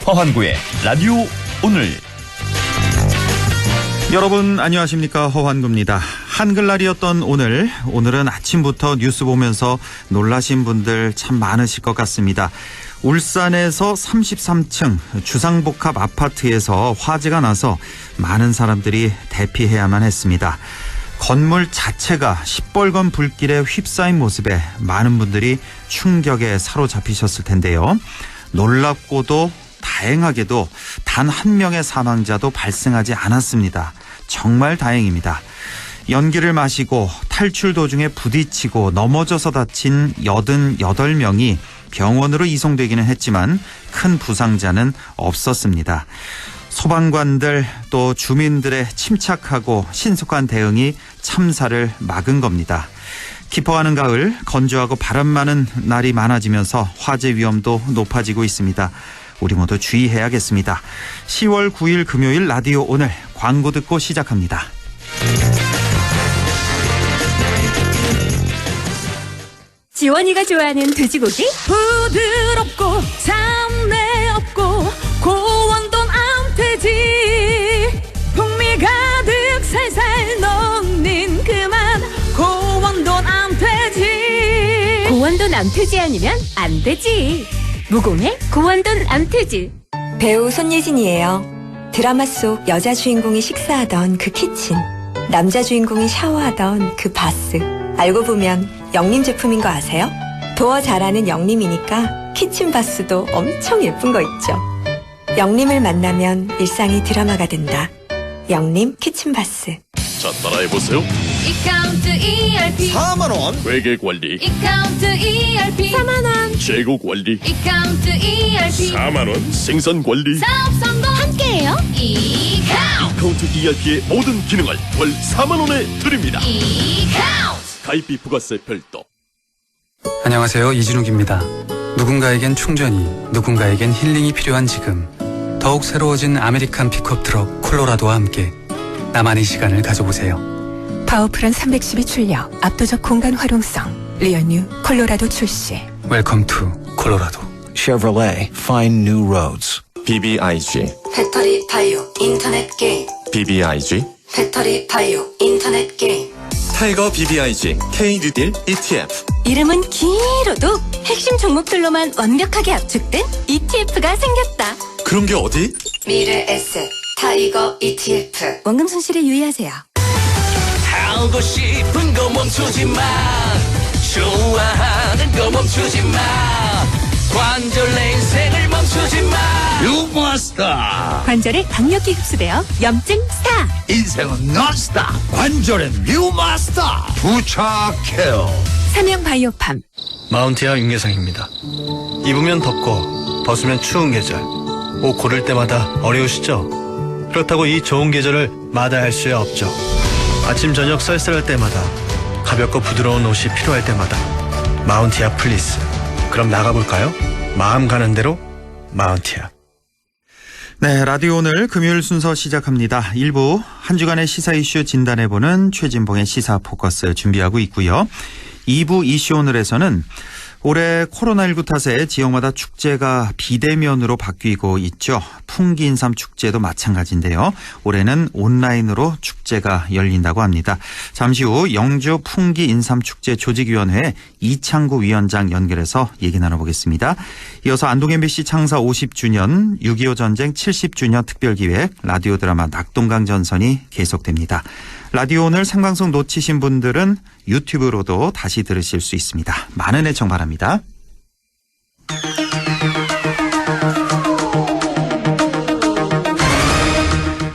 허환구의 라디오 오늘. 여러분 안녕하십니까, 허환구입니다. 한글날이었던 오늘은 아침부터 뉴스 보면서 놀라신 분들 참 많으실 것 같습니다. 울산에서 33층 주상복합 아파트에서 화재가 나서 많은 사람들이 대피해야만 했습니다. 건물 자체가 시뻘건 불길에 휩싸인 모습에 많은 분들이 충격에 사로잡히셨을 텐데요. 놀랍고도 다행하게도 단 한 명의 사망자도 발생하지 않았습니다. 정말 다행입니다. 연기를 마시고 탈출 도중에 부딪히고 넘어져서 다친 88명이 병원으로 이송되기는 했지만 큰 부상자는 없었습니다. 소방관들 또 주민들의 침착하고 신속한 대응이 참사를 막은 겁니다. 깊어가는 가을, 건조하고 바람 많은 날이 많아지면서 화재 위험도 높아지고 있습니다. 우리 모두 주의해야겠습니다. 10월 9일 금요일 라디오 오늘, 광고 듣고 시작합니다. 지원이가 좋아하는 돼지고기? 부드럽고 잡내 없고 고원돈 암돼지, 풍미 가득 살살 녹는 그만 고원돈 암돼지. 고원돈 암돼지 아니면 안 되지. 무공의 고원돈 암돼지. 배우 손예진이에요. 드라마 속 여자 주인공이 식사하던 그 키친, 남자 주인공이 샤워하던 그 바스, 알고 보면 영림 제품인 거 아세요? 도어 잘하는 영림이니까 키친 바스도 엄청 예쁜 거 있죠. 영림을 만나면 일상이 드라마가 된다. 영림 키친 바스. 자, 따라해보세요. 이카운트 ERP 4만원 회계관리, 이카운트 ERP 4만원. 재고관리, 이카운트 ERP 4만원 생산관리. 사업 성공 함께해요. 이카운트 ERP의 모든 기능을 월 4만원에 드립니다. 이카운트. 가입비 부가세 별도. 안녕하세요, 이진욱입니다. 누군가에겐 충전이, 누군가에겐 힐링이 필요한 지금, 더욱 새로워진 아메리칸 픽업 트럭 콜로라도와 함께 나만의 시간을 가져보세요. 파워풀한 312 출력, 압도적 공간 활용성, 리얼뉴 콜로라도 출시. 웰컴 투 콜로라도. Chevrolet, find new roads. BBIG, 배터리 바이오 인터넷 게임. BBIG, 배터리 바이오 인터넷 게임. 타이거 BBIG, K-뉴딜 ETF. 이름은 길어도 핵심 종목들로만 완벽하게 압축된 ETF가 생겼다. 그런 게 어디? 미래 에셋 타이거 ETF. 원금 손실에 유의하세요. 하고 싶은 거 멈추지 마. 좋아하는 거 멈추지 마. 관절 내 인생을 멈추지 마. 유머스타. 관절에 강력히 흡수되어 염증 스타. 인생은 넌스타. 관절엔 유머스타. 부착해요. 삼형 바이오팜. 마운티아 윤계상입니다. 입으면 덥고 벗으면 추운 계절, 옷 고를 때마다 어려우시죠? 그렇다고 이 좋은 계절을 마다할 수 없죠. 아침 저녁 쌀쌀할 때마다, 가볍고 부드러운 옷이 필요할 때마다 마운티아 플리스. 그럼 나가볼까요? 마음 가는 대로 마운티아. 네, 라디오 오늘 금요일 순서 시작합니다. 1부 한 주간의 시사 이슈 진단해보는 최진봉의 시사 포커스 준비하고 있고요. 2부 이슈 오늘에서는 올해 코로나19 탓에 지역마다 축제가 비대면으로 바뀌고 있죠. 풍기인삼 축제도 마찬가지인데요. 올해는 온라인으로 축제가 열린다고 합니다. 잠시 후 영주 풍기인삼축제 조직위원회 이창구 위원장 연결해서 얘기 나눠보겠습니다. 이어서 안동 MBC 창사 50주년, 6.25 전쟁 70주년 특별기획 라디오 드라마 낙동강 전선이 계속됩니다. 라디오 오늘 생방송 놓치신 분들은 유튜브로도 다시 들으실 수 있습니다. 많은 애청 바랍니다.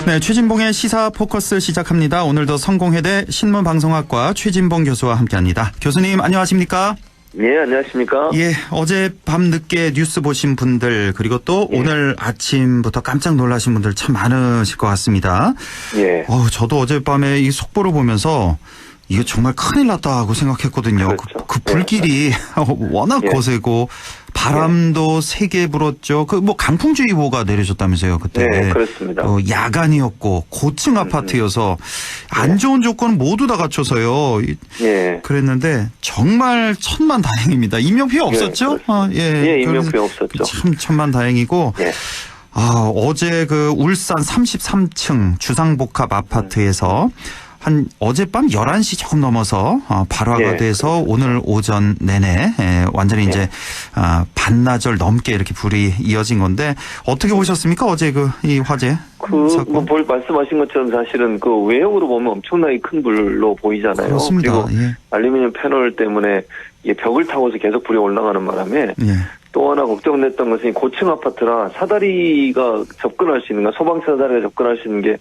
네, 최진봉의 시사 포커스 시작합니다. 오늘도 성공회대 신문방송학과 최진봉 교수와 함께합니다. 교수님 안녕하십니까? 예, 안녕하십니까? 예, 어제 밤 늦게 뉴스 보신 분들, 그리고 또 오늘 아침부터 깜짝 놀라신 분들 참 많으실 것 같습니다. 예. 저도 어젯밤에 이 속보를 보면서 이거 정말 큰일 났다 하고 생각했거든요. 그렇죠. 그 불길이 워낙 거세고 바람도 세게 불었죠. 그 뭐 강풍주의보가 내려졌다면서요, 그때. 네, 그렇습니다. 야간이었고 고층 아파트여서 안 좋은 조건은 모두 다 갖춰서요. 예. 그랬는데 정말 천만다행입니다. 인명피해 없었죠? 예, 인명피해 없었죠. 참 천만다행이고. 예. 어제 그 울산 33층 주상복합 아파트에서 한 어젯밤 11시 조금 넘어서 발화가 돼서 오늘 오전 내내 완전히 이제 반나절 넘게 이렇게 불이 이어진 건데 어떻게 보셨습니까? 어제 이 화재 사건? 말씀하신 것처럼 사실은 그 외형으로 보면 엄청나게 큰 불로 보이잖아요. 그렇습니다. 그리고 알루미늄 패널 때문에 이게 벽을 타고서 계속 불이 올라가는 바람에 또 하나 걱정됐던 것은 고층 아파트라 사다리가 접근할 수 있는, 소방차 사다리가 접근할 수 있는 게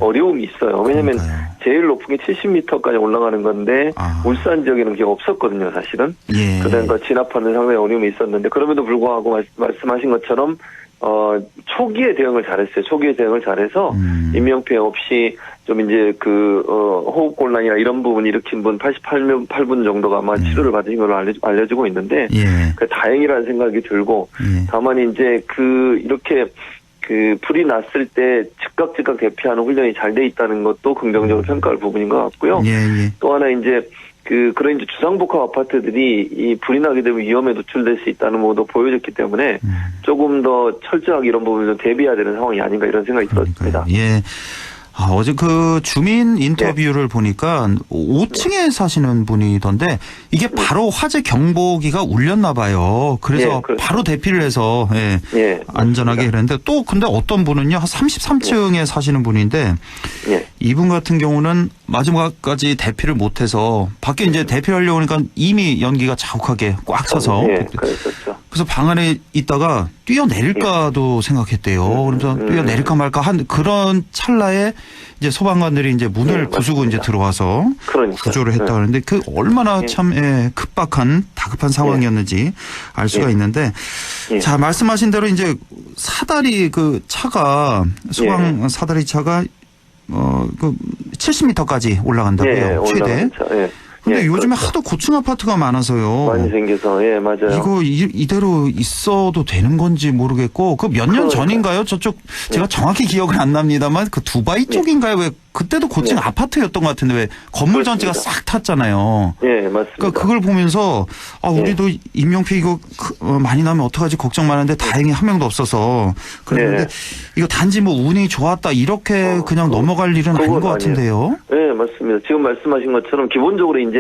어려움이 있어요. 왜냐하면 제일 높은 게 70m까지 올라가는 건데 울산 지역에는 그게 없었거든요, 사실은. 그러니까 진압하는 상당히 어려움이 있었는데 그럼에도 불구하고 말씀하신 것처럼 초기에 대응을 잘했어요. 초기에 대응을 잘해서 인명피해 없이 좀 이제 호흡곤란이나 이런 부분을 일으킨 분 88분 정도가 아마 치료를 받으신 걸로 알려지고 있는데 다행이라는 생각이 들고 다만 이제 이렇게 불이 났을 때 즉각 대피하는 훈련이 잘 돼 있다는 것도 긍정적으로 평가할 부분인 것 같고요. 또 하나 이제 그런 이제 주상복합 아파트들이 이 불이 나게 되면 위험에 노출될 수 있다는 것도 보여졌기 때문에 조금 더 철저하게 이런 부분을 좀 대비해야 되는 상황이 아닌가 이런 생각이 들었습니다. 어제 주민 인터뷰를 보니까 5층에 사시는 분이던데 이게 바로 화재 경보기가 울렸나 봐요. 그래서 바로 대피를 해서 안전하게 그랬는데 또 근데 어떤 분은요, 한 33층에 사시는 분인데 이분 같은 경우는 마지막까지 대피를 못해서 밖에 이제 대피하려고 하니까 이미 연기가 자욱하게 꽉 차서 그래서 방 안에 있다가 뛰어내릴까도 생각했대요. 그래서 뛰어내릴까 말까 한 그런 찰나에 이제 소방관들이 이제 문을 부수고 이제 들어와서 구조를 했다 그러는데 얼마나 참 급박한 다급한 상황이었는지 알 수가 있는데 자, 말씀하신 대로 이제 사다리 차가 소방 사다리 차가 70m까지 올라간다고요. 최대. 근데 요즘에 하도 고층 아파트가 많아서요. 많이 생겨서 맞아요. 이거 이대로 있어도 되는 건지 모르겠고 몇 년 전인가요? 저쪽 제가 정확히 기억은 안 납니다만 두바이 쪽인가요? 왜 그때도 고층 아파트였던 것 같은데 왜 건물 전체가 싹 탔잖아요. 맞습니다. 그러니까 그걸 보면서 우리도 인명피해 이거 많이 나면 어떡하지 걱정 많은데 다행히 한 명도 없어서 그랬는데 이거 단지 운이 좋았다 이렇게 그냥 넘어갈 일은 아닌 것 같은데요. 네, 맞습니다. 지금 말씀하신 것처럼 기본적으로 이제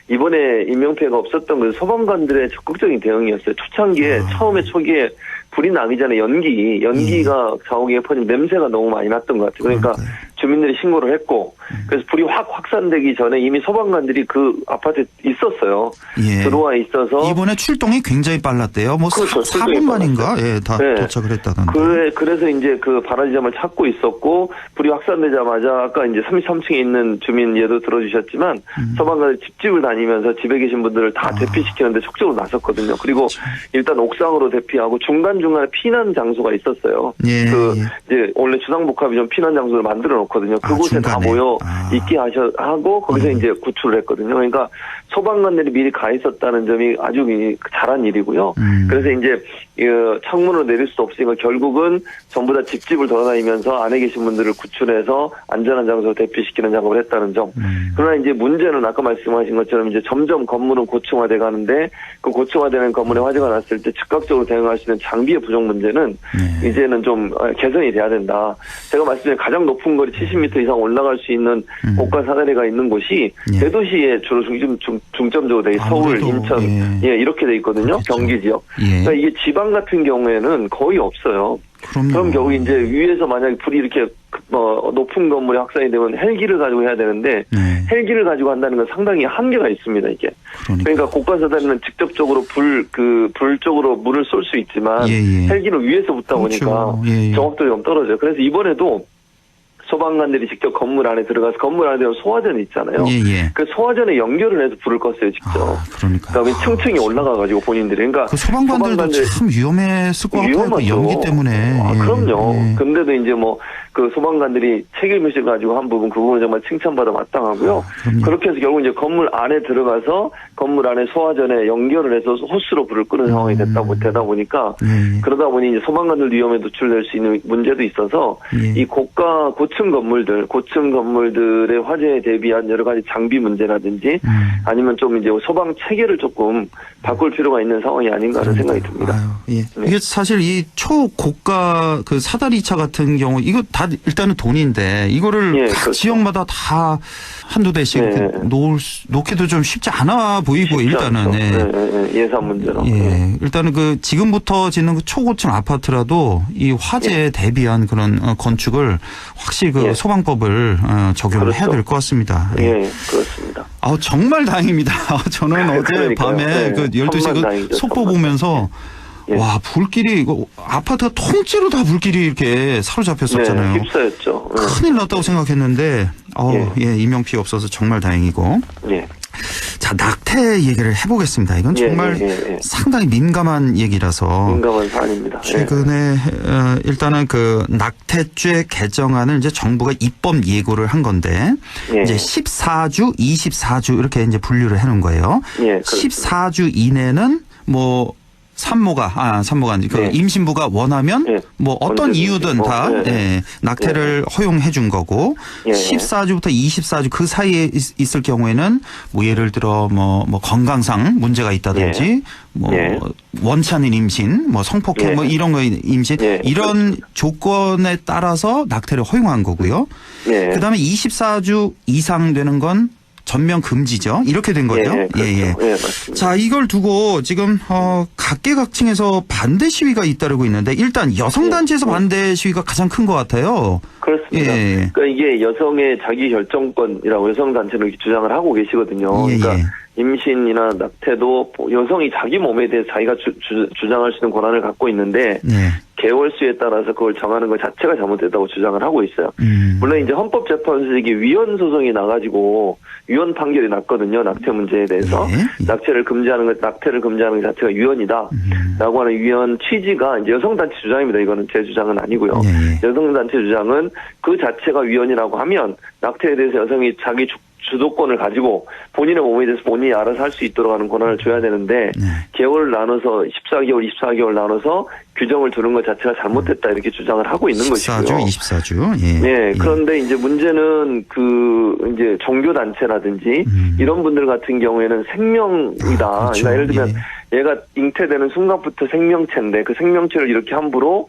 이번에 인명피해가 없었던 것은 소방관들의 적극적인 대응이었어요. 초창기에 초기에 불이 나기 전에 연기가 자욱에 퍼진 냄새가 너무 많이 났던 것 같아요. 그러니까 주민들이 신고를 했고 그래서 불이 확산되기 전에 이미 소방관들이 그 아파트에 있었어요. 들어와 있어서 이번에 출동이 굉장히 빨랐대요. 4분 만인가? 다 도착을 했다던데. 그래서 이제 그 발화지점을 찾고 있었고 불이 확산되자마자 아까 이제 33층에 있는 주민 예도 들어주셨지만 소방관들이 집집을 다니면서 집에 계신 분들을 다 대피시키는데 적극적으로 나섰거든요. 그리고 일단 옥상으로 대피하고 중간중간에 피난 장소가 있었어요. 이제 원래 주상복합이 좀 피난 장소를 만들어 놓거든요. 그곳에 다 모여 있게 하고 거기서 이제 구출을 했거든요. 그러니까 소방관들이 미리 가 있었다는 점이 아주 잘한 일이고요. 그래서 이제 창문으로 내릴 수 없으니까 결국은 전부 다 집집을 돌아다니면서 안에 계신 분들을 구출해서 안전한 장소로 대피시키는 작업을 했다는 점. 그러나 이제 문제는 아까 말씀하신 것처럼 이제 점점 건물은 고층화돼 가는데 그 고층화되는 건물에 화재가 났을 때 즉각적으로 대응할 수 있는 장비의 부족 문제는 이제는 좀 개선이 돼야 된다. 제가 말씀드린 가장 높은 거리 70m 이상 올라갈 수 있는 고가 사다리가 있는 곳이 대도시에 주로 중점적으로 돼 있어요. 서울, 인천, 이렇게 돼 있거든요. 그렇죠. 경기 지역. 그러니까 이게 지방 같은 경우에는 거의 없어요. 그럼 결국 이제 위에서 만약에 불이 이렇게 높은 건물이 확산이 되면 헬기를 가지고 해야 되는데 헬기를 가지고 한다는 건 상당히 한계가 있습니다. 이게. 그러니까 고가 사다리는 직접적으로 불 쪽으로 물을 쏠 수 있지만 헬기는 위에서 붙다 보니까 정확도가 좀 떨어져요. 그래서 이번에도 소방관들이 직접 건물 안에 들어가서 건물 안에 되면 소화전이 있잖아요. 그 소화전에 연결을 해서 불을 껐어요, 직접. 그러니까 층층이 올라가가지고 본인들이. 그러니까 그 소방관들도 참 위험했을 것 같아요. 그 연기 때문에. 그럼요. 근데도 이제 그 소방관들이 책임의식을 가지고 한 부분, 그 부분은 정말 칭찬받아 마땅하고요. 그렇게 해서 결국 이제 건물 안에 들어가서 건물 안에 소화전에 연결을 해서 호스로 불을 끄는 상황이 되다 보니까 그러다 보니 이제 소방관들 위험에 노출될 수 있는 문제도 있어서 이 고층 고층 건물들의 화재에 대비한 여러 가지 장비 문제라든지 아니면 좀 이제 소방 체계를 조금 바꿀 필요가 있는 상황이 아닌가 하는 생각이 듭니다. 아유, 예. 네. 이게 사실 이 초고가 그 사다리차 같은 경우 이거 다 일단은 돈인데 이거를 예, 각 그렇죠. 지역마다 다 한두 대씩 네. 놓기도 좀 쉽지 않아 보이고 일단은 예산 문제로. 예. 일단은 그 지금부터 짓는 그 초고층 아파트라도 이 화재에 대비한 그런 건축을 확실히 그 소방법을 적용을 해야 될 것 같습니다. 예, 그렇습니다. 정말 다행입니다. 저는 어제 밤에 그 12시 그 속보 보면서 와, 불길이, 이거, 아파트가 통째로 다 불길이 이렇게 사로잡혔었잖아요. 네, 휩싸였죠. 큰일 났다고 생각했는데, 인명피해 없어서 정말 다행이고. 예. 자, 낙태 얘기를 해보겠습니다. 이건 정말 상당히 민감한 얘기라서. 민감한 사안입니다. 최근에, 일단은 그 낙태죄 개정안을 이제 정부가 입법 예고를 한 건데, 이제 14주, 24주 이렇게 이제 분류를 해놓은 거예요. 14주 이내는 뭐, 산모가 아니고 임신부가 원하면 뭐 어떤 이유든 다 낙태를 허용해 준 거고 14주부터 24주 그 사이에 있을 경우에는 뭐 예를 들어 뭐 건강상 문제가 있다든지 뭐 원치 않는 임신, 뭐 성폭행 뭐 이런 거 임신 이런 조건에 따라서 낙태를 허용한 거고요. 그다음에 24주 이상 되는 건 전면 금지죠. 이렇게 된 거죠. 그렇죠. 맞습니다. 자, 이걸 두고 지금 각계각층에서 반대 시위가 잇따르고 있는데 일단 여성단체에서 반대 시위가 가장 큰 것 같아요. 그렇습니다. 그러니까 이게 여성의 자기 결정권이라고 여성단체는 이렇게 주장을 하고 계시거든요. 그러니까 임신이나 낙태도 여성이 자기 몸에 대해서 자기가 주장할 수 있는 권한을 갖고 있는데 개월수에 따라서 그걸 정하는 것 자체가 잘못됐다고 주장을 하고 있어요. 물론 이제 헌법재판소에서 이게 위헌 소송이 나가지고 위헌 판결이 났거든요. 낙태 문제에 대해서 낙태를 금지하는 것 자체가 위헌이다라고 하는 위헌 취지가 이제 여성단체 주장입니다. 이거는 제 주장은 아니고요. 여성단체 주장은 그 자체가 위헌이라고 하면 낙태에 대해서 여성이 자기 주도권을 가지고 본인의 몸에 대해서 본인이 알아서 할 수 있도록 하는 권한을 줘야 되는데 개월을 나눠서 24개월 나눠서 규정을 두는 것 자체가 잘못됐다 이렇게 주장을 하고 있는 것이고요. 24주. 그런데 이제 문제는 그 이제 종교 단체라든지 이런 분들 같은 경우에는 생명이다. 그러니까 예를 들면 얘가 잉태되는 순간부터 생명체인데 그 생명체를 이렇게 함부로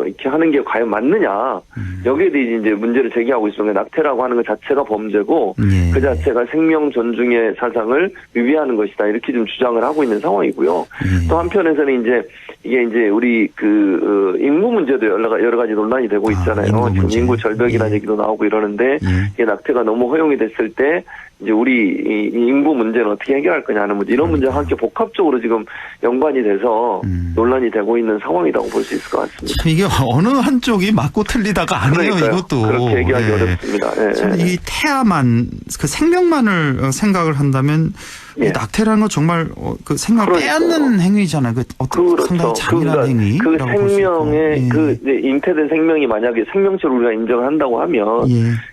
이렇게 하는 게 과연 맞느냐. 여기에 대해 이제 문제를 제기하고 있습니다. 낙태라고 하는 것 자체가 범죄고 그 자체가 생명 존중의 사상을 위배하는 것이다. 이렇게 좀 주장을 하고 있는 상황이고요. 또 한편에서는 이제 이게 이제 우리 그 인구 문제도 여러 가지 논란이 되고 있잖아요. 지금 인구 절벽이라는 얘기도 나오고 이러는데 이게 낙태가 너무 허용이 됐을 때 이제 우리 이 인구 문제는 어떻게 해결할 거냐는 문제 이런 문제와 함께 복합적으로 지금 연관이 돼서 논란이 되고 있는 상황이라고 볼 수 있을 것 같습니다. 참 이게 어느 한쪽이 맞고 틀리다가 아니에요. 이것도 그렇게 얘기하기 어렵습니다. 참 이 태아만 그 생명만을 생각을 한다면 이 낙태라는 건 정말 그 생명을 빼앗는 행위잖아요. 그 어떤 상당히 잔인한 행위라고 그 생명의 그 잉태된 생명이 만약에 생명체로 우리가 인정을 한다고 하면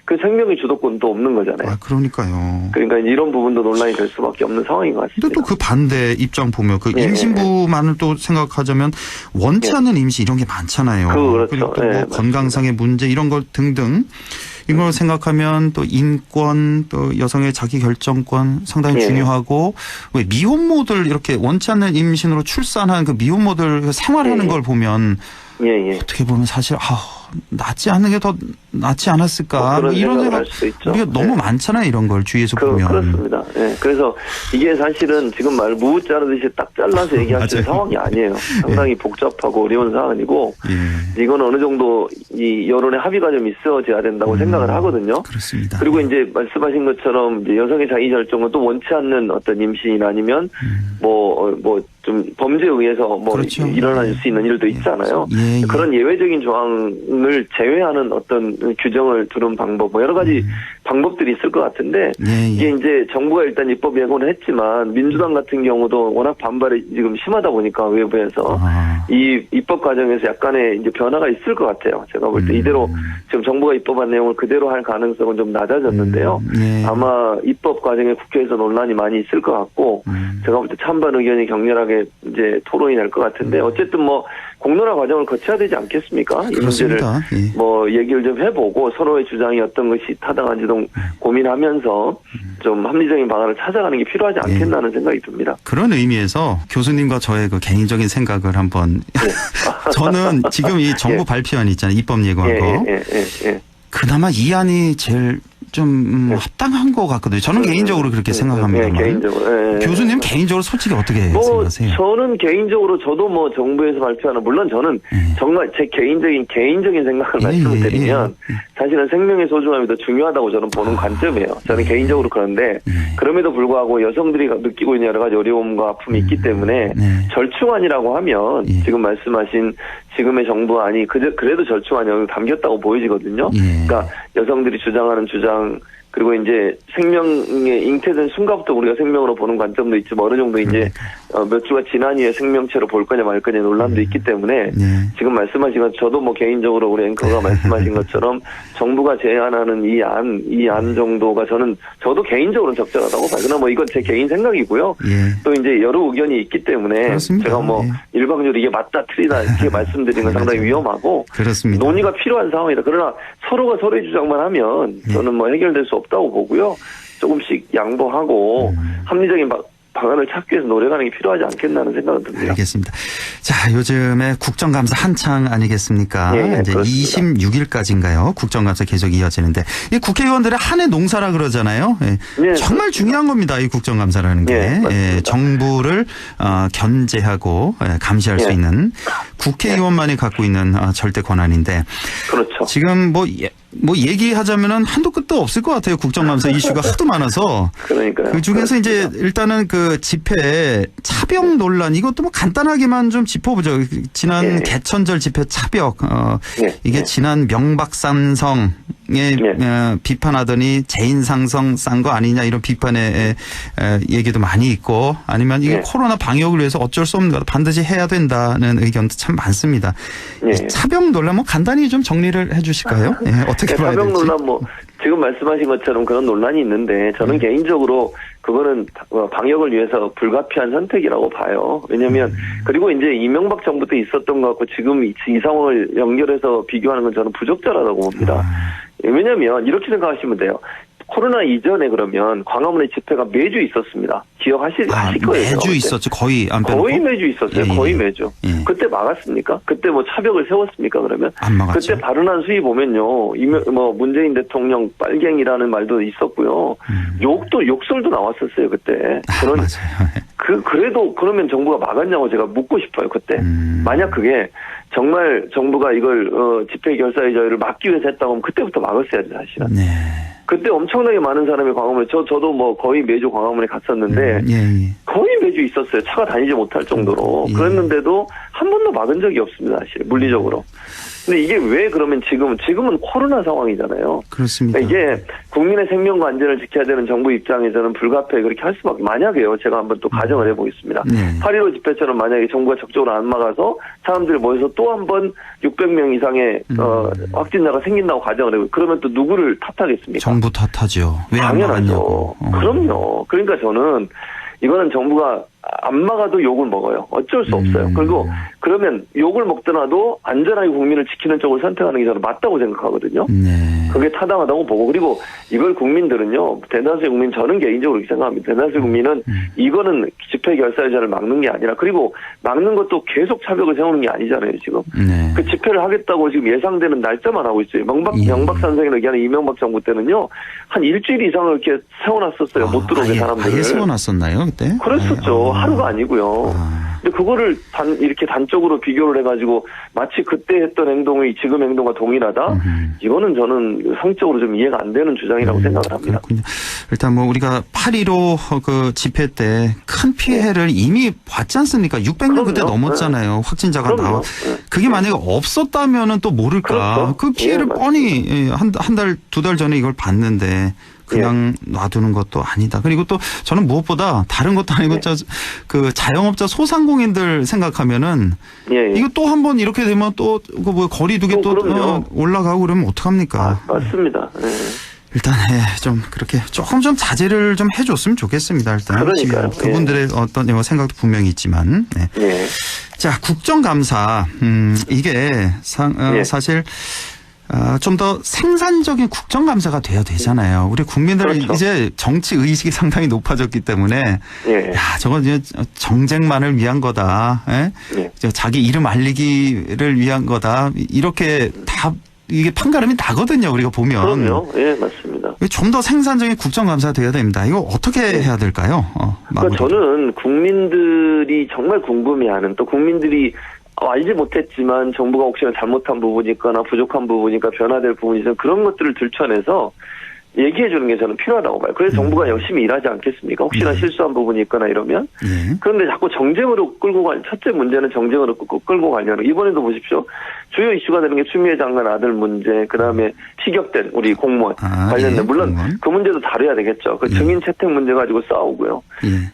그 생명의 주도권도 없는 거잖아요. 그러니까요. 그러니까 이런 부분도 논란이 될 수밖에 없는 상황인 것 같습니다. 근데 또 그 반대 입장 보면 그 임신부만을 또 생각하자면 원치 않는 임신 이런 게 많잖아요. 그렇죠. 그리고 뭐 건강상의 문제 이런 걸 등등. 이걸 생각하면 또 인권 또 여성의 자기 결정권 상당히 중요하고 왜 미혼모들 이렇게 원치 않는 임신으로 출산한 그 미혼모들 생활하는 걸 보면 어떻게 보면 사실 낫지 않는 게 더 낫지 않았을까 뭐 이런 생각 우리가 너무 많잖아요. 이런 걸 주위에서 보면. 그렇습니다. 그래서 이게 사실은 지금 무 자르듯이 딱 잘라서 얘기할 수 있는 상황이 아니에요. 상당히 복잡하고 어려운 사안이고 이건 어느 정도 이 여론의 합의가 좀 있어져야 된다고 생각을 하거든요. 그렇습니다. 그리고 이제 말씀하신 것처럼 이제 여성의 자기 결정은 또 원치 않는 어떤 임신이나 아니면 좀 범죄에 의해서 일어날 수 있는 일도 있잖아요. 그런 예외적인 조항을 제외하는 어떤 규정을 두는 방법, 여러 가지 방법들이 있을 것 같은데 이게 이제 정부가 일단 입법 예고는 했지만 민주당 같은 경우도 워낙 반발이 지금 심하다 보니까 외부에서 이 입법 과정에서 약간의 이제 변화가 있을 것 같아요. 제가 볼 때 이대로 지금 정부가 입법한 내용을 그대로 할 가능성은 좀 낮아졌는데요. 아마 입법 과정에 국회에서 논란이 많이 있을 것 같고 제가 볼 때 찬반 의견이 격렬하게 이제 토론이 될 것 같은데 어쨌든 공론화 과정을 거쳐야 되지 않겠습니까? 이 문제를 뭐 얘기를 좀 해보고 서로의 주장이 어떤 것이 타당한지 좀 고민하면서 좀 합리적인 방안을 찾아가는 게 필요하지 않겠나는 생각이 듭니다. 그런 의미에서 교수님과 저의 그 개인적인 생각을 한번 저는 지금 이 정부 발표안 있잖아요. 입법 예고한 거. 그나마 이 안이 제일 좀 합당한 것 같거든요. 저는 개인적으로 그렇게 생각합니다. 개인적으로. 교수님 개인적으로 솔직히 어떻게 생각하세요? 저는 개인적으로 저도 뭐 정부에서 발표하는 물론 저는 정말 제 개인적인 생각을 말씀을 드리면 사실은 생명의 소중함이 더 중요하다고 저는 보는 관점이에요. 저는 개인적으로 그런데 그럼에도 불구하고 여성들이 느끼고 있는 여러 가지 어려움과 아픔이 있기 때문에 절충안이라고 하면 지금 말씀하신 지금의 정부안이 그래도 절충안이 여기 담겼다고 보여지거든요. 그러니까 여성들이 주장하는 주장 그리고 이제 생명에 잉태된 순간부터 우리가 생명으로 보는 관점도 있지만 어느 정도 이제 몇 주가 지난 이후에 생명체로 볼 거냐 말 거냐 논란도 있기 때문에 지금 말씀하신 것 저도 뭐 개인적으로 우리 앵커가 말씀하신 것처럼 정부가 제안하는 이 안 정도가 저도 개인적으로는 적절하다고 봐요. 그러나 뭐 이건 제 개인 생각이고요. 또 이제 여러 의견이 있기 때문에 그렇습니다. 제가 뭐 일방적으로 이게 맞다 틀리다 이렇게 말씀드리는 건 상당히 위험하고 그렇습니다. 논의가 필요한 상황이다. 그러나 서로가 서로의 주장만 하면 저는 뭐 해결될 수 없다고 보고요. 조금씩 양보하고 합리적인 방안을 찾기 위해서 노력하는 게 필요하지 않겠나는 생각은 듭니다. 알겠습니다. 자, 요즘에 국정감사 한창 아니겠습니까? 이제 26일까지인가요? 국정감사 계속 이어지는데 이 국회의원들의 한 해 농사라 그러잖아요. 정말 중요한 겁니다. 이 국정감사라는 게 정부를 견제하고 감시할 수 있는 국회의원만이 갖고 있는 절대 권한인데 그렇죠. 지금 뭐 얘기하자면은 한도 끝도 없을 것 같아요. 국정감사 이슈가 하도 많아서. 그러니까요. 그 중에서 이제 일단은 그 집회 차벽 논란 이것도 뭐 간단하게만 좀 짚어보죠. 지난 개천절 집회 차벽 이게 지난 명박산성에 비판하더니 재인상성 싼 거 아니냐 이런 비판의 얘기도 많이 있고 아니면 이게 코로나 방역을 위해서 어쩔 수 없는 거 반드시 해야 된다는 의견도 참 많습니다. 차벽 논란 뭐 간단히 좀 정리를 해 주실까요? 어떻게 봐야 될지. 차벽 논란 뭐 지금 말씀하신 것처럼 그런 논란이 있는데 저는 개인적으로 그거는 방역을 위해서 불가피한 선택이라고 봐요. 왜냐하면 그리고 이제 이명박 정부 때 있었던 것 같고 지금 이 상황을 연결해서 비교하는 건 저는 부적절하다고 봅니다. 왜냐하면 이렇게 생각하시면 돼요. 코로나 이전에 그러면 광화문에 집회가 매주 있었습니다. 기억하실 거예요. 매주 있었죠. 거의 안 빼놓고. 거의 매주 있었어요. 거의 매주. 그때 막았습니까? 그때 뭐 차벽을 세웠습니까? 그러면 안 막았죠. 그때 발언한 수위 보면요, 뭐 문재인 대통령 빨갱이라는 말도 있었고요. 욕설도 나왔었어요 그때. 그런 그래도 그러면 정부가 막았냐고 제가 묻고 싶어요 그때. 만약 그게 정말 정부가 이걸 집회 결사의 자유를 막기 위해서 했다고 하면 그때부터 막았어야죠 사실은. 그때 엄청나게 많은 사람이 광화문에 저도 뭐 거의 매주 광화문에 갔었는데 거의 매주 있었어요. 차가 다니지 못할 정도로. 그랬는데도 한 번도 막은 적이 없습니다. 사실 물리적으로. 근데 이게 왜 그러면 지금은 코로나 상황이잖아요. 그렇습니다. 그러니까 이게 국민의 생명과 안전을 지켜야 되는 정부 입장에서는 불가피하게 그렇게 할 수밖에. 만약에요. 제가 한번 또 가정을 해보겠습니다. 8.15 집회처럼 만약에 정부가 적극적으로 안 막아서 사람들이 모여서 또 한 번 600명 이상의 확진자가 생긴다고 가정을 해보고 그러면 또 누구를 탓하겠습니까? 정부 탓하죠. 왜 안 막았냐고. 그럼요. 그러니까 저는 이거는 정부가 안 막아도 욕을 먹어요. 어쩔 수 없어요. 그리고 그러면 욕을 먹더라도 안전하게 국민을 지키는 쪽을 선택하는 게 저는 맞다고 생각하거든요. 그게 타당하다고 보고 그리고 이걸 국민들은요. 대다수의 국민 저는 개인적으로 그렇게 생각합니다. 대다수의 국민은 이거는 집회 결사유자를 막는 게 아니라 그리고 막는 것도 계속 차벽을 세우는 게 아니잖아요. 지금. 그 집회를 하겠다고 지금 예상되는 날짜만 하고 있어요. 명박산성이라고 얘기하는 이명박 정부 때는요. 한 일주일 이상을 이렇게 세워놨었어요. 못 들어오게 사람들을. 아예 세워놨었나요 그때? 그랬었죠. 하루가 아니고요. 근데 그거를 이렇게 단적으로 비교를 해가지고 마치 그때 했던 행동이 지금 행동과 동일하다? 이거는 저는 성적으로 좀 이해가 안 되는 주장이라고 생각을 합니다. 그렇군요. 일단 뭐 우리가 8.15 그 집회 때 큰 피해를 이미 봤지 않습니까? 600명 그때 넘었잖아요. 확진자가 나와. 그게 만약에 없었다면은 또 모를까. 그 피해를 뻔히 한 달, 두 달 전에 이걸 봤는데 그냥 놔두는 것도 아니다. 그리고 또 저는 무엇보다 다른 것도 아니고 그 자영업자 소상공인들 생각하면은 이거 또 한 번 이렇게 되면 또 그 뭐 거리두기 또 올라가고 그러면 어떡합니까? 맞습니다. 일단 좀 그렇게 조금 좀 자제를 좀 해줬으면 좋겠습니다. 일단 그러니까요. 그분들의 어떤 생각도 분명히 있지만. 자, 국정감사. 이게 사실 좀 더 생산적인 국정감사가 돼야 되잖아요. 우리 국민들은 그렇죠. 이제 정치 의식이 상당히 높아졌기 때문에 예. 야, 저건 이제 정쟁만을 위한 거다. 예? 예. 자기 이름 알리기를 위한 거다. 이렇게 다 이게 판가름이 나거든요. 우리가 보면. 그럼요. 예, 맞습니다. 좀 더 생산적인 국정감사가 돼야 됩니다. 이거 어떻게 해야 될까요? 그러니까 저는 국민들이 정말 궁금해하는, 또 국민들이 알지 못했지만 정부가 혹시나 잘못한 부분이 있거나 부족한 부분이 있거나 변화될 부분이 있으면 그런 것들을 들춰내서 얘기해 주는 게 저는 필요하다고 봐요. 그래서 정부가 열심히 일하지 않겠습니까? 혹시나 실수한 부분이 있거나 이러면. 그런데 자꾸 정쟁으로 끌고 첫째 문제는 정쟁으로 끌고 가려는. 이번에도 보십시오. 주요 이슈가 되는 게 추미애 장관 아들 문제, 그다음에 피격된 우리 공무원 관련된. 물론 공무원. 그 문제도 다뤄야 되겠죠. 그 증인 채택 문제 가지고 싸우고요.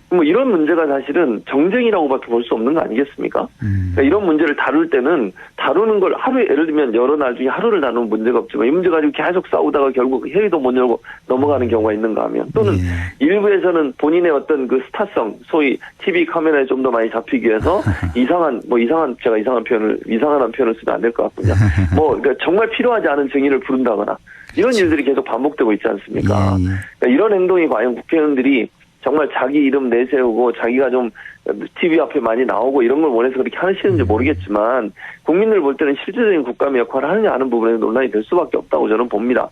뭐 이런 문제가 사실은 정쟁이라고밖에 볼 수 없는 거 아니겠습니까? 그러니까 이런 문제를 다룰 때는 다루는 걸 하루에, 예를 들면 여러 날 중에 하루를 다루는 문제가 없지만 이 문제 가지고 계속 싸우다가 결국 회의도 못 열고 넘어가는 경우가 있는가 하면, 또는 일부에서는 본인의 어떤 그 스타성, 소위 TV 카메라에 좀 더 많이 잡히기 위해서 이상한 표현을 쓰면 안 될 것 같군요. 그러니까 정말 필요하지 않은 증인을 부른다거나 이런 일들이 계속 반복되고 있지 않습니까? 그러니까 이런 행동이 과연 국회의원들이 정말 자기 이름 내세우고 자기가 좀 TV 앞에 많이 나오고 이런 걸 원해서 그렇게 하시는지 모르겠지만, 국민들 볼 때는 실질적인 국감의 역할을 하느냐 하는 부분에 논란이 될 수밖에 없다고 저는 봅니다.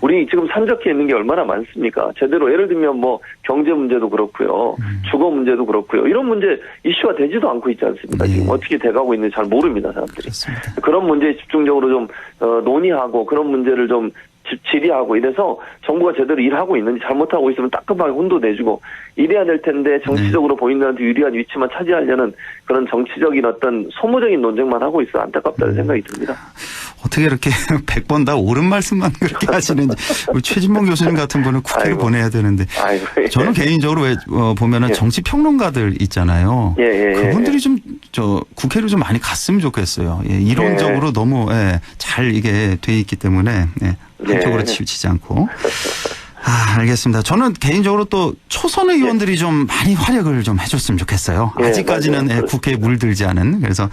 우리 지금 산적해 있는 게 얼마나 많습니까? 제대로 예를 들면 뭐 경제 문제도 그렇고요. 주거 문제도 그렇고요. 이런 문제 이슈가 되지도 않고 있지 않습니까? 지금 어떻게 돼가고 있는지 잘 모릅니다, 사람들이. 그렇습니다. 그런 문제에 집중적으로 좀 논의하고 그런 문제를 좀 질의하고 이래서 정부가 제대로 일하고 있는지, 잘못하고 있으면 따끔하게 혼도 내주고 이래야 될 텐데, 정치적으로 본인들한테 유리한 위치만 차지하려는 그런 정치적인 어떤 소모적인 논쟁만 하고 있어 안타깝다는 생각이 듭니다. 어떻게 이렇게 100번 다 옳은 말씀만 그렇게 하시는지. 우리 최진봉 교수님 같은 분은 국회를 보내야 되는데. 저는 개인적으로 보면은 정치 평론가들 있잖아요. 그분들이 좀 국회를 좀 많이 갔으면 좋겠어요. 이론적으로 너무 잘 이게 돼 있기 때문에 한쪽으로 치우치지 않고. 알겠습니다. 저는 개인적으로 또 초선 의원들이 좀 많이 활약을 좀 해줬으면 좋겠어요. 아직까지는 맞아요. 국회에 물들지 않은. 그래서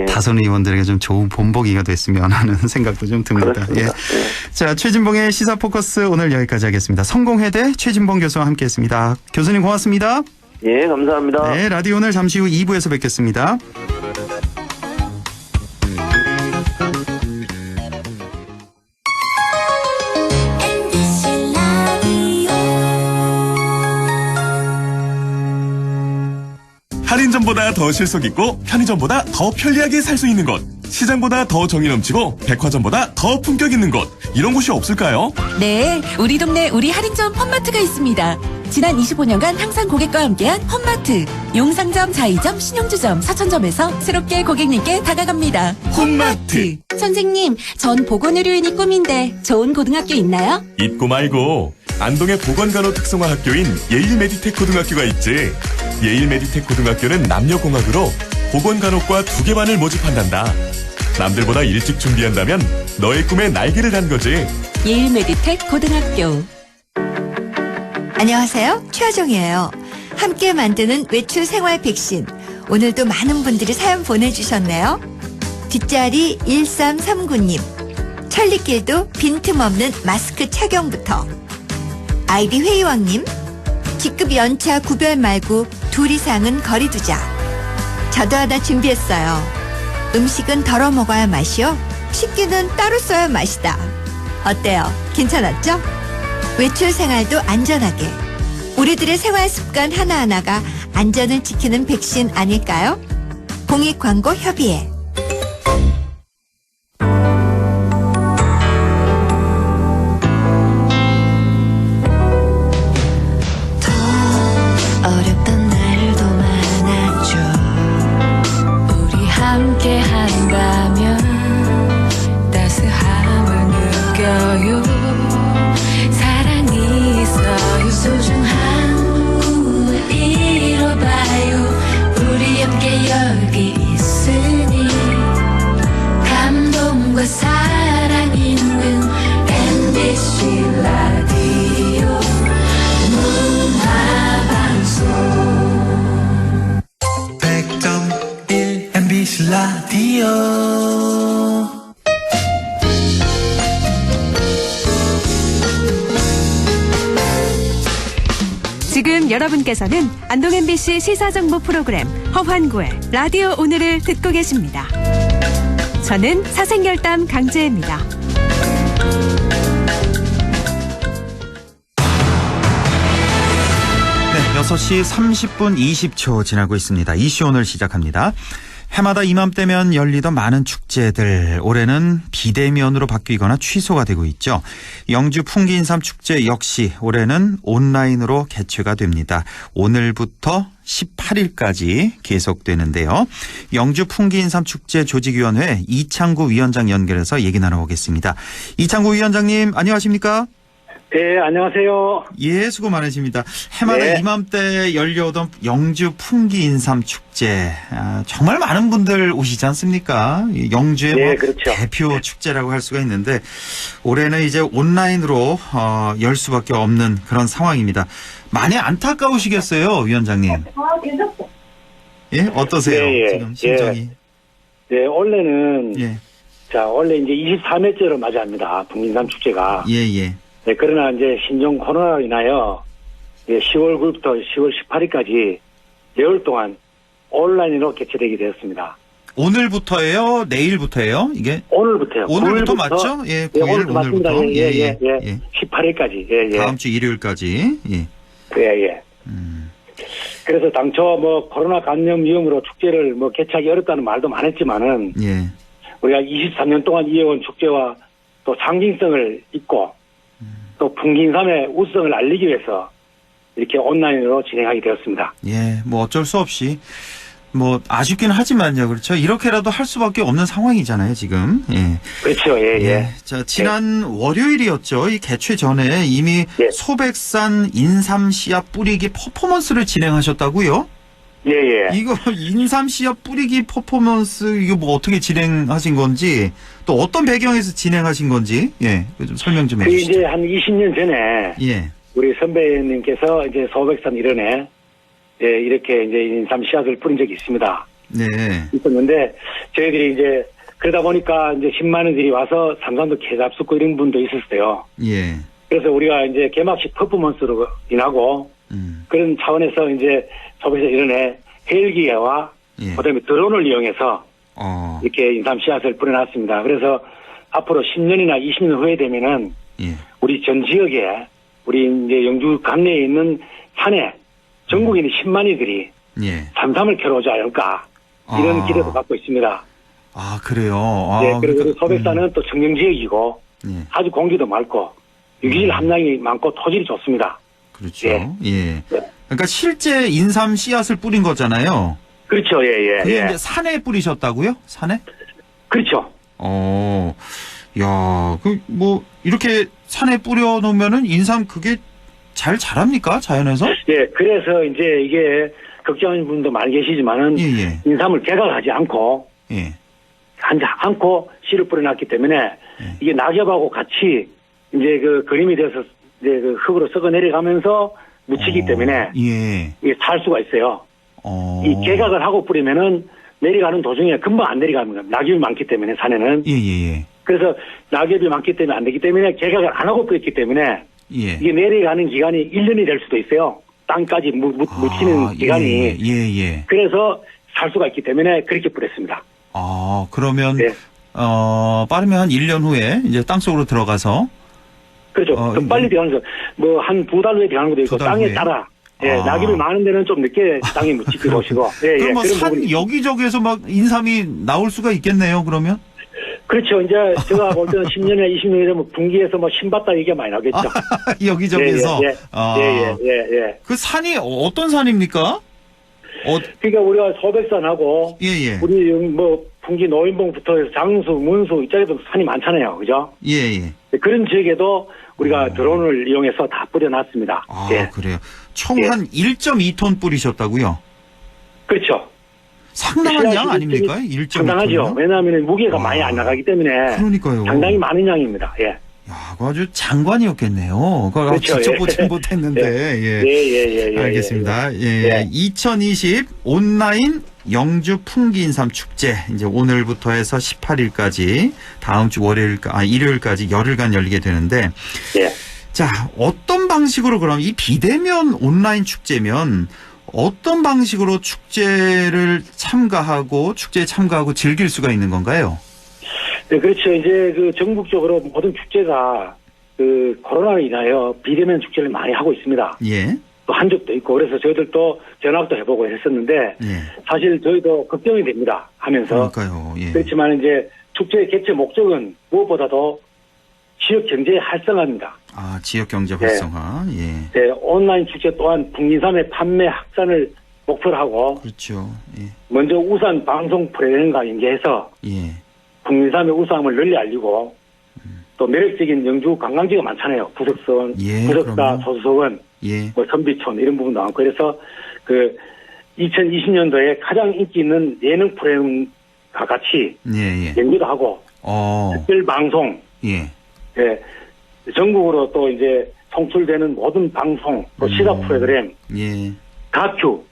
다선 의원들에게 좀 좋은 본보기가 됐으면 하는 생각도 좀 듭니다. 자, 최진봉의 시사 포커스 오늘 여기까지 하겠습니다. 성공회대 최진봉 교수와 함께했습니다. 교수님 고맙습니다. 예, 감사합니다. 네, 라디오 오늘 잠시 후 2부에서 뵙겠습니다. 할인점보다 더 실속 있고 편의점보다 더 편리하게 살 수 있는 곳, 시장보다 더 정이 넘치고 백화점보다 더 품격 있는 곳, 이런 곳이 없을까요? 네, 우리 동네 우리 할인점 홈마트가 있습니다. 지난 25년간 항상 고객과 함께한 홈마트. 용상점, 자이점, 신용주점, 사천점에서 새롭게 고객님께 다가갑니다. 홈마트. 선생님, 전 보건의료인이 꿈인데 좋은 고등학교 있나요? 잊고 말고 안동의 보건간호 특성화 학교인 예일메디텍 고등학교가 있지. 예일메디텍 고등학교는 남녀공학으로 보건간호과 2개 반을 모집한단다. 남들보다 일찍 준비한다면 너의 꿈에 날개를 단 거지. 예일메디텍 고등학교. 안녕하세요. 최하정이에요. 함께 만드는 외출 생활 백신. 오늘도 많은 분들이 사연 보내주셨네요. 뒷자리 1339님. 천리길도 빈틈없는 마스크 착용부터. 아이디 회의왕님. 기급 연차 구별 말고 2 이상은 거리 두자. 저도 하나 준비했어요. 음식은 덜어 먹어야 맛이요. 식기는 따로 써야 맛이다. 어때요? 괜찮았죠? 외출 생활도 안전하게. 우리들의 생활 습관 하나하나가 안전을 지키는 백신 아닐까요? 공익광고협의회. 어렵던 날도 많았죠. 우리 함께 한다면 따스함을 느껴요. 사랑이 있어요. 소중한 꿈을 이뤄봐요. 우리 함께 여기 있으니 감동과 사랑 있는 MBC 라디오 문화방송 100.1 MBC 지금 여러분께서는 안동 MBC 시사정보 프로그램 허환구의 라디오 오늘을 듣고 계십니다. 저는 사생결담 강재입니다. 네, 6시 30분 20초 지나고 있습니다. 이슈 오늘 시작합니다. 해마다 이맘때면 열리던 많은 축제들 올해는 비대면으로 바뀌거나 취소가 되고 있죠. 영주 풍기인삼 축제 역시 올해는 온라인으로 개최가 됩니다. 오늘부터 18일까지 계속되는데요. 영주 풍기인삼 축제 조직위원회 이창구 위원장 연결해서 얘기 나눠보겠습니다. 이창구 위원장님 안녕하십니까? 네, 안녕하세요. 예, 수고 많으십니다. 해마다 네. 이맘때 열려오던 영주 풍기인삼 축제. 정말 많은 분들 오시지 않습니까? 영주의 네, 그렇죠. 대표 축제라고 할 수가 있는데 올해는 이제 온라인으로 열 수밖에 없는 그런 상황입니다. 많이 안타까우시겠어요, 위원장님? 예, 어떠세요? 네, 예. 지금 심정이. 네, 원래는 예. 자, 원래 이제 23회째로 맞이합니다. 풍기인삼 축제가. 예, 예. 네, 그러나 이제 신종 코로나로 인하여 10월 9일부터 10월 18일까지 10일 동안 온라인으로 개최되게 되었습니다. 오늘부터예요? 내일부터예요? 이게? 오늘부터요. 오늘부터 9일부터, 맞죠? 예, 9일 오늘부터 맞습니다. 오늘부터. 예. 18일까지. 예. 다음 주 일요일까지. 예. 예. 그래서 당초 뭐 코로나 감염 위험으로 축제를 뭐 개최하기 어렵다는 말도 많았지만은 예. 우리가 23년 동안 이어온 축제와 또 상징성을 잇고 또 풍기인삼의 우수성을 알리기 위해서 이렇게 온라인으로 진행하게 되었습니다. 예, 뭐 어쩔 수 없이 뭐 아쉽긴 하지만요, 그렇죠. 이렇게라도 할 수밖에 없는 상황이잖아요, 지금. 예. 그렇죠, 예. 자, 지난 월요일이었죠. 이 개최 전에 이미 소백산 인삼 씨앗 뿌리기 퍼포먼스를 진행하셨다고요? 예. 이거 인삼 씨앗 뿌리기 퍼포먼스 이거 뭐 어떻게 진행하신 건지 또 어떤 배경에서 진행하신 건지 좀 설명 좀 해주시죠. 이제 한 20년 전에 우리 선배님께서 이제 소백산 일원에 이렇게 이제 인삼 씨앗을 뿌린 적이 있습니다. 네. 있었는데 저희들이 이제 그러다 보니까 이제 10만 원들이 와서 삼산도 개잡숫고 이런 분도 있었어요. 예. 그래서 우리가 이제 개막식 퍼포먼스로 인하고 그런 차원에서 이제 소백산 일원에 헬기와 그다음에 드론을 이용해서 이렇게 인삼 씨앗을 뿌려놨습니다. 그래서 앞으로 10년이나 20년 후에 되면은 우리 전 지역에 우리 이제 영주 강내에 있는 산에 전국에 있는 10만이들이 삼삼을 캐러 오지 않을까 이런 기대도 갖고 있습니다. 아, 그래요? 네, 그리고 소백산은 또 청정 지역이고 아주 공기도 맑고 유기질 함량이 많고 토질이 좋습니다. 그렇죠. 예. 그러니까 실제 인삼 씨앗을 뿌린 거잖아요. 그렇죠. 예. 그게 이제 산에 뿌리셨다고요? 산에? 그렇죠. 야, 뭐 이렇게 산에 뿌려 놓으면은 인삼 그게 잘 자랍니까? 자연에서? 예. 그래서 이제 이게 걱정하는 분도 많이 계시지만은 인삼을 개각하지 않고 않고 씨를 뿌려놨기 때문에 이게 낙엽하고 같이 이제 그 그림이 돼서 이제 그 흙으로 썩어 내려가면서 묻히기 때문에 이게 살 수가 있어요. 이 개각을 하고 뿌리면은 내려가는 도중에 금방 안 내려갑니다. 낙엽이 많기 때문에 산에는. 그래서 낙엽이 많기 때문에 안 되기 때문에 개각을 안 하고 뿌렸기 때문에 이게 내려가는 기간이 1년이 될 수도 있어요. 땅까지 묻히는 기간이. 그래서 살 수가 있기 때문에 그렇게 뿌렸습니다. 그러면 빠르면 한 1년 후에 이제 땅속으로 들어가서 그렇죠. 더 빨리 들어가는 거, 뭐, 한 2달 후에 들어가는 것도 있고, 땅에 따라. 낙엽이 많은 데는 좀 늦게 땅에 묻히기 보시고. 그럼 뭐 산 여기저기에서 막 인삼이 나올 수가 있겠네요, 그러면? 그렇죠. 이제 제가 볼 때는 10년이나 20년이 되면 분기에서 뭐 신봤다 얘기가 많이 나오겠죠. 여기저기서? 예. 그 산이 어떤 산입니까? 그러니까 우리가 소백산하고. 우리 뭐, 풍기 노인봉부터 해서 장수, 문수, 이쪽에도 산이 많잖아요. 그죠? 그런 지역에도 우리가 드론을 이용해서 다 뿌려놨습니다. 그래요. 총 한 1.2톤 뿌리셨다고요? 그렇죠. 상당한 양 아닙니까? 1.2톤. 상당하죠. 왜냐하면 무게가 많이 안 나가기 때문에. 그러니까요. 상당히 많은 양입니다. 그거 아주 장관이었겠네요. 그걸 그렇죠. 직접 보진 못했는데. 알겠습니다. 2020 온라인 영주 풍기인삼 축제 이제 오늘부터 해서 18일까지 다음 주 일요일까지 열흘간 열리게 되는데 자, 어떤 방식으로 그럼 이 비대면 온라인 축제면 어떤 방식으로 축제에 참가하고 즐길 수가 있는 건가요? 네, 그렇죠. 이제 그 전국적으로 모든 축제가 그 코로나로 인하여 비대면 축제를 많이 하고 있습니다. 예. 또 한 적도 있고 그래서 저희들도 전화도 해보고 했었는데 예. 사실 저희도 걱정이 됩니다. 하면서. 그러니까요. 예. 그렇지만 이제 축제의 개최 목적은 무엇보다도 지역 경제의 활성화입니다. 아, 지역 경제 활성화. 예. 네, 온라인 축제 또한 국민삼의 판매 확산을 목표로 하고. 그렇죠. 예. 먼저 우산 방송 프로그램과 연계해서 예. 국민삼의 우수함을 널리 알리고 또 매력적인 영주 관광지가 많잖아요. 구석선, 예, 구석사, 소수서원, 예. 뭐 선비촌 이런 부분도 많고 그래서 그 2020년도에 가장 인기 있는 예능 프로그램과 같이 예. 연기도 하고 특별 방송, 예. 예, 전국으로 또 이제 송출되는 모든 방송, 또 시사 프로그램, 예. 다큐,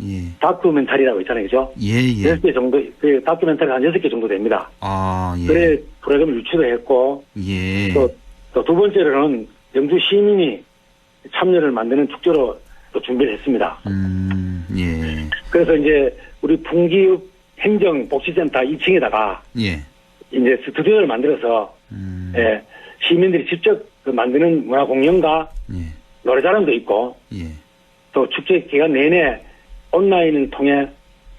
예. 다큐멘터리라고 있잖아요, 그죠? 예. 6개 정도, 그 다큐멘터리가 한 6개 정도 됩니다. 아, 예. 그래 프로그램을 유치도 했고, 예. 또 두 번째로는 영주 시민이 참여를 만드는 축제로 또 준비를 했습니다. 예. 그래서 이제 우리 풍기읍 행정복지센터 2층에다가 예. 이제 스튜디오를 만들어서 예, 시민들이 직접 그 만드는 문화 공연과 노래자랑도 있고 예. 또 축제 기간 내내 온라인을 통해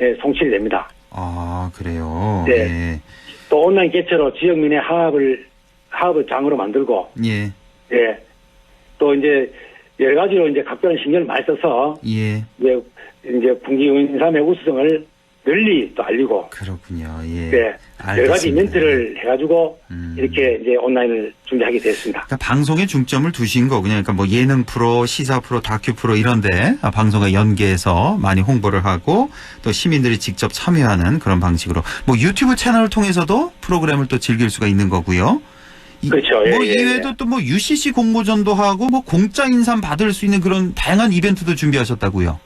예, 송출이 됩니다. 아, 그래요. 네. 예. 또 온라인 개최로 지역민의 화합을 장으로 만들고 예. 예. 또 이제 여러 가지로 이제 각별한 신경을 많이 써서 예. 이제 풍기 인삼의 우수성을 널리 또 알리고 그렇군요. 예. 네. 여러 가지 이벤트를 해가지고 이렇게 이제 온라인을 준비하게 됐습니다. 그러니까 방송에 중점을 두신 거군요. 그러니까 뭐 예능 프로, 시사 프로, 다큐 프로 이런데 방송에 연계해서 많이 홍보를 하고 또 시민들이 직접 참여하는 그런 방식으로 뭐 유튜브 채널을 통해서도 프로그램을 또 즐길 수가 있는 거고요. 그렇죠. 뭐 이외에도 또 뭐 UCC 공모전도 하고 뭐 공짜 인삼 받을 수 있는 그런 다양한 이벤트도 준비하셨다고요.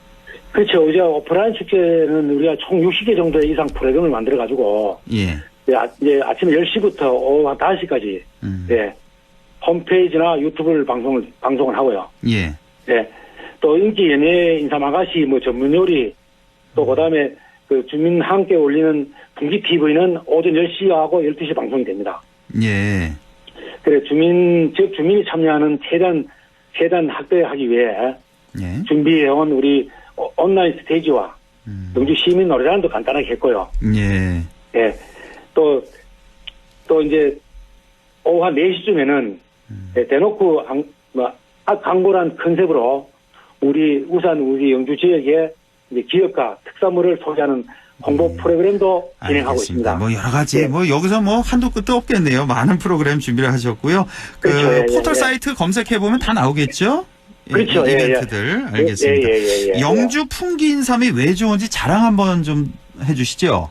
그렇죠. 이제 오프라인 축제는 우리가 총 60개 정도의 이상 프로그램을 만들어가지고 예. 이제 아침 10시부터 오후 5시까지 예, 홈페이지나 유튜브를 방송을 하고요. 예. 예. 또 인기 연예 인삼 아가씨 뭐 전문 요리 또 그다음에 그 주민 함께 올리는 풍기 TV는 오전 10시하고 12시 방송이 됩니다. 예. 그래 지역 주민이 참여하는 최단 확대하기 위해 예. 준비해온 우리 온라인 스테이지와 영주 시민 노래자랑도 간단하게 했고요. 예. 예. 또 이제 오후 한 4시쯤에는 대놓고 광고란 컨셉으로 우리 영주 지역의 이제 기업과 특산물을 소개하는 홍보 프로그램도 진행하고 있습니다. 뭐 여러 가지 뭐 여기서 뭐 한도 끝도 없겠네요. 많은 프로그램 준비를 하셨고요. 그렇죠. 포털 사이트 검색해 보면 다 나오겠죠? 그렇죠. 이벤트들 알겠습니다. 영주 풍기 인삼이 왜 좋은지 자랑 한번 좀 해주시죠.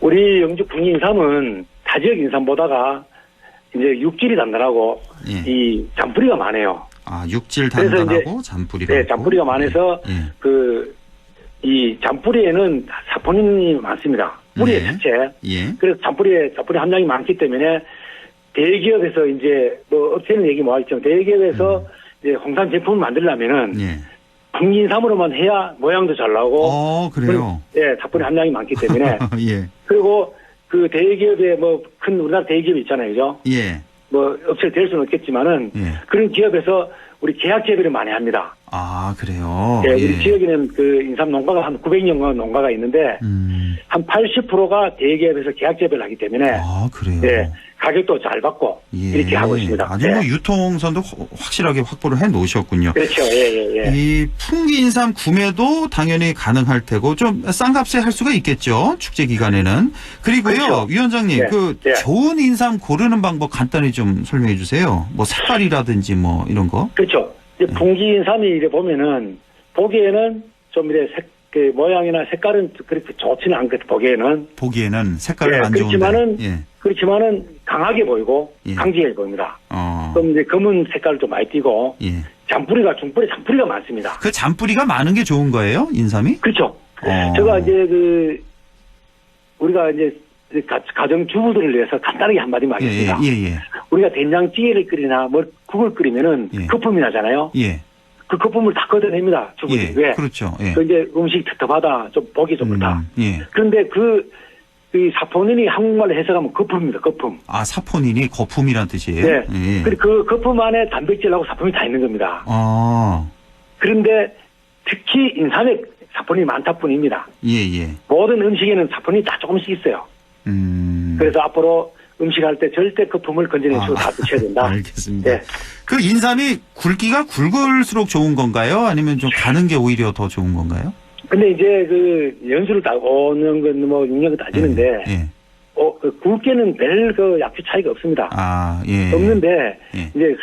우리 영주 풍기 인삼은 타 지역 인삼보다가 이제 육질이 단단하고 이 잔뿌리가 많아요. 아, 육질 단단하고 잔뿌리가. 네, 잔뿌리가 많아서 이 잔뿌리에는 사포닌이 많습니다. 뿌리의 자체. 그래서 잔뿌리 함량이 많기 때문에 대기업에서 이제 뭐 업체는 얘기 뭐 하겠지만 대기업에서 이제 홍삼 제품을 만들려면은 풍기 인삼으로만 해야 모양도 잘 나오고. 그래요. 예, 사포닌 함량이 많기 때문에. 예. 그리고 그 대기업에 뭐 큰 우리나라 대기업이 있잖아요, 그죠? 예. 뭐 업체를 될 수는 없겠지만은 그런 기업에서 우리 계약 재배를 많이 합니다. 아, 그래요? 네, 우리 지역에는 그 인삼 농가가 한 900여 농가가 있는데 한 80%가 대기업에서 계약 재배를 하기 때문에 그래요? 네, 가격도 잘 받고 이렇게 하고 있습니다. 아주 뭐 유통선도 확실하게 확보를 해 놓으셨군요. 그렇죠. 예. 이 풍기 인삼 구매도 당연히 가능할 테고 좀 싼 값에 할 수가 있겠죠. 축제 기간에는. 그리고요, 그렇죠. 위원장님, 좋은 인삼 고르는 방법 간단히 좀 설명해 주세요. 뭐 색깔이라든지 뭐 이런 거. 그렇죠. 이제 풍기 인삼이 이래 보면은 보기에는 좀 이래 그 모양이나 색깔은 그렇게 좋지는 않거든. 보기에는 색깔은 안 좋은데. 그렇지만은 강하게 보이고 강직하게 보입니다. 그럼 이제 검은 색깔도 많이 띄고 잔뿌리 잔뿌리가 많습니다. 그 잔뿌리가 많은 게 좋은 거예요, 인삼이? 그렇죠. 제가 이제 우리가 이제 가정 주부들을 위해서 간단하게 한마디만 하겠습니다. 우리가 된장찌개를 끓이나 뭐 국을 끓이면은 거품이 나잖아요. 예. 그 거품을 다 걷어냅니다. 주부들이. 왜? 그렇죠. 예. 그 이제 음식 텁텁하다, 좀 보기 좀 그렇다. 예. 그런데 이 사포닌이 한국말로 해석하면 거품입니다. 거품. 아, 사포닌이 거품이란 뜻이에요? 네. 예. 그리고 그 거품 안에 단백질하고 사포닌이 다 있는 겁니다. 아. 그런데 특히 인삼에 사포닌이 많다 뿐입니다. 예. 모든 음식에는 사포닌이 다 조금씩 있어요. 그래서 앞으로 음식할 때 절대 거품을 건져내시고 다 드셔야 된다. 알겠습니다. 네. 그 인삼이 굵기가 굵을수록 좋은 건가요? 아니면 좀 가는 게 오히려 더 좋은 건가요? 근데 이제 그 연수를 다 5년 뭐 6년 따지는데 그 굵게는 별 그 약주 차이가 없습니다. 아, 예. 없는데 이제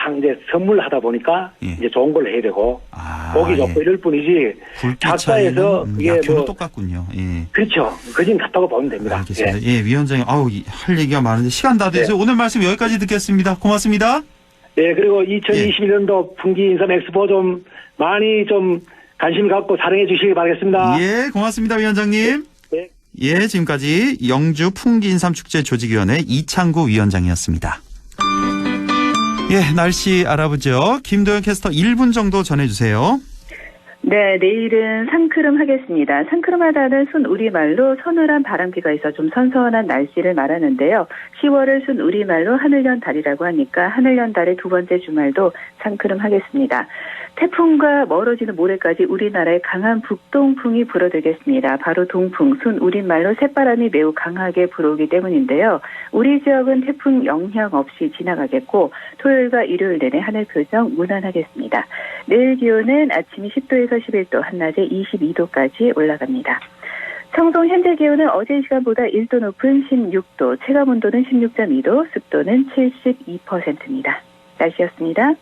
선물하다 보니까 이제 좋은 걸로 해야 되고 보기 좋고 이럴 뿐이지 작사에서 이게 약효는 뭐 똑같군요. 예. 그렇죠. 그진 같다고 보면 됩니다. 알겠습니다. 예, 위원장님, 할 얘기가 많은데 시간 다 돼서 오늘 말씀 여기까지 듣겠습니다. 고맙습니다. 네, 그리고 2021년도 풍기 인삼 엑스포 좀 많이 좀 관심 갖고 사랑해 주시기 바라겠습니다. 예, 고맙습니다, 위원장님. 네. 예, 지금까지 영주 풍기인삼축제 조직위원회 이창구 위원장이었습니다. 예, 날씨 알아보죠. 김도현 캐스터 1분 정도 전해주세요. 네, 내일은 상크름하겠습니다. 상크름하다는 순우리말로 서늘한 바람기가 있어 좀 선선한 날씨를 말하는데요. 10월을 순우리말로 하늘연달이라고 하니까 하늘연달의 두 번째 주말도 상크름하겠습니다. 태풍과 멀어지는 모레까지 우리나라에 강한 북동풍이 불어들겠습니다. 바로 동풍, 순우리말로 새바람이 매우 강하게 불어오기 때문인데요. 우리 지역은 태풍 영향 없이 지나가겠고 토요일과 일요일 내내 하늘 표정 무난하겠습니다. 내일 기온은 아침이 10도에서 11도, 한낮에 22도까지 올라갑니다. 청송 현재 기온은 어제 시간보다 1도 높은 16도, 체감온도는 16.2도, 습도는 72%입니다. 날씨였습니다.